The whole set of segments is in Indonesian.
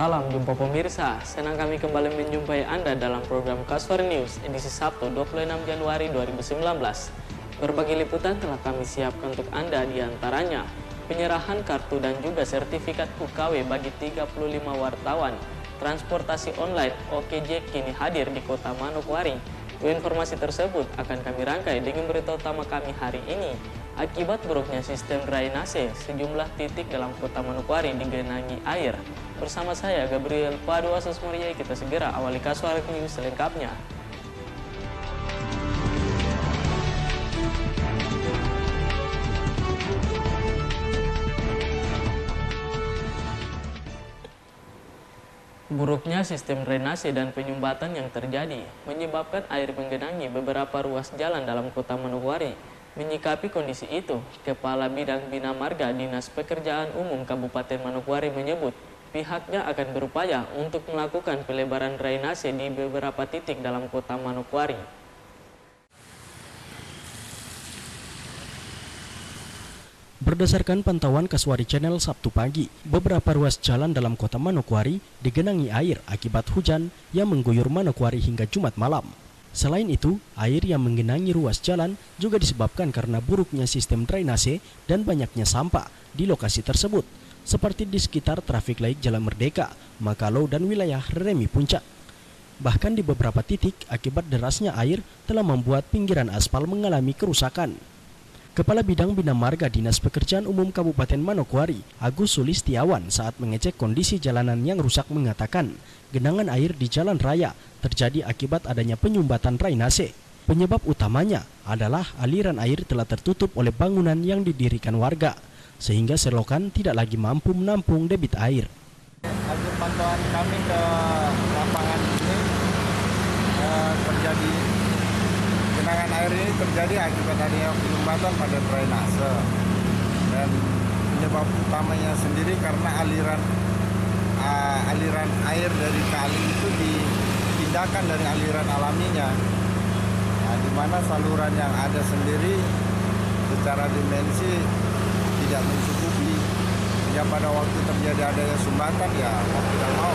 Salam jumpa pemirsa, senang kami kembali menjumpai Anda dalam program Kasuari News edisi Sabtu 26 Januari 2019. Berbagai liputan telah kami siapkan untuk Anda, diantaranya penyerahan kartu dan juga sertifikat UKW bagi 35 wartawan, transportasi online OKJ kini hadir di kota Manokwari. Informasi tersebut akan kami rangkai dengan berita utama kami hari ini. Akibat buruknya sistem drainase, sejumlah titik dalam kota Manokwari digenangi air. Bersama saya Gabriel Padu Asas Muria, kita segera awali Kasuari News selengkapnya. Buruknya sistem drainase dan penyumbatan yang terjadi menyebabkan air menggenangi beberapa ruas jalan dalam kota Manokwari. Menyikapi kondisi itu, Kepala Bidang Bina Marga Dinas Pekerjaan Umum Kabupaten Manokwari menyebut pihaknya akan berupaya untuk melakukan pelebaran drainase di beberapa titik dalam kota Manokwari. Berdasarkan pantauan Kasuari Channel Sabtu pagi, beberapa ruas jalan dalam kota Manokwari digenangi air akibat hujan yang mengguyur Manokwari hingga Jumat malam. Selain itu, air yang menggenangi ruas jalan juga disebabkan karena buruknya sistem drainase dan banyaknya sampah di lokasi tersebut, seperti di sekitar trafik light Jalan Merdeka, Makalo, dan wilayah Remi Puncak. Bahkan di beberapa titik, akibat derasnya air telah membuat pinggiran aspal mengalami kerusakan. Kepala Bidang Bina Marga Dinas Pekerjaan Umum Kabupaten Manokwari, Agus Sulistiawan, saat mengecek kondisi jalanan yang rusak mengatakan, genangan air di jalan raya terjadi akibat adanya penyumbatan drainase. Penyebab utamanya adalah aliran air telah tertutup oleh bangunan yang didirikan warga, sehingga selokan tidak lagi mampu menampung debit air. Hasil pantauan kami ke lapangan ini terjadi genangan air ini terjadi akibat adanya penyumbatan pada drainase, dan penyebab utamanya sendiri karena aliran air dari kali itu dipindahkan dari aliran alaminya, di mana saluran yang ada sendiri secara dimensi tidak mencukupi, sehingga pada waktu terjadi adanya sumbatan mau tidak mau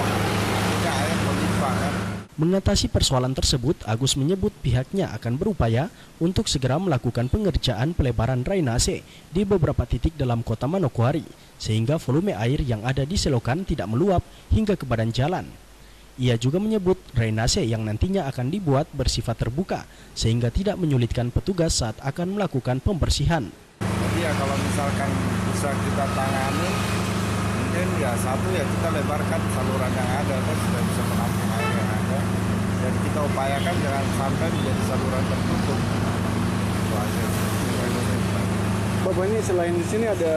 air melimpah kan. Mengatasi persoalan tersebut, Agus menyebut pihaknya akan berupaya untuk segera melakukan pengerjaan pelebaran drainase di beberapa titik dalam kota Manokwari, sehingga volume air yang ada di selokan tidak meluap hingga ke badan jalan. Ia juga menyebut drainase yang nantinya akan dibuat bersifat terbuka, sehingga tidak menyulitkan petugas saat akan melakukan pembersihan. Jadi kalau misalkan bisa kita tangani, mungkin satu kita lebarkan saluran yang ada, dan sudah bisa menampung air yang ada. Dan kita upayakan jangan sampai menjadi saluran tertutup. Bapak, ini selain di sini ada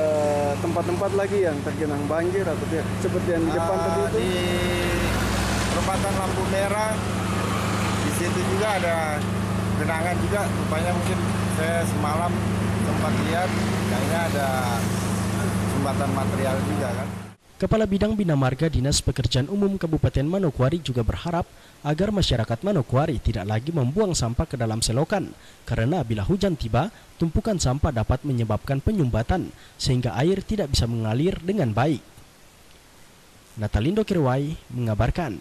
tempat-tempat lagi yang tergenang banjir atau seperti yang di depan tadi itu? Di perempatan lampu merah, di situ juga ada genangan juga. Rupanya mungkin saya semalam sempat lihat, kayaknya ada sumbatan material juga kan. Kepala Bidang Bina Marga Dinas Pekerjaan Umum Kabupaten Manokwari juga berharap agar masyarakat Manokwari tidak lagi membuang sampah ke dalam selokan, karena bila hujan tiba, tumpukan sampah dapat menyebabkan penyumbatan sehingga air tidak bisa mengalir dengan baik. Natalindo Kirwai mengabarkan.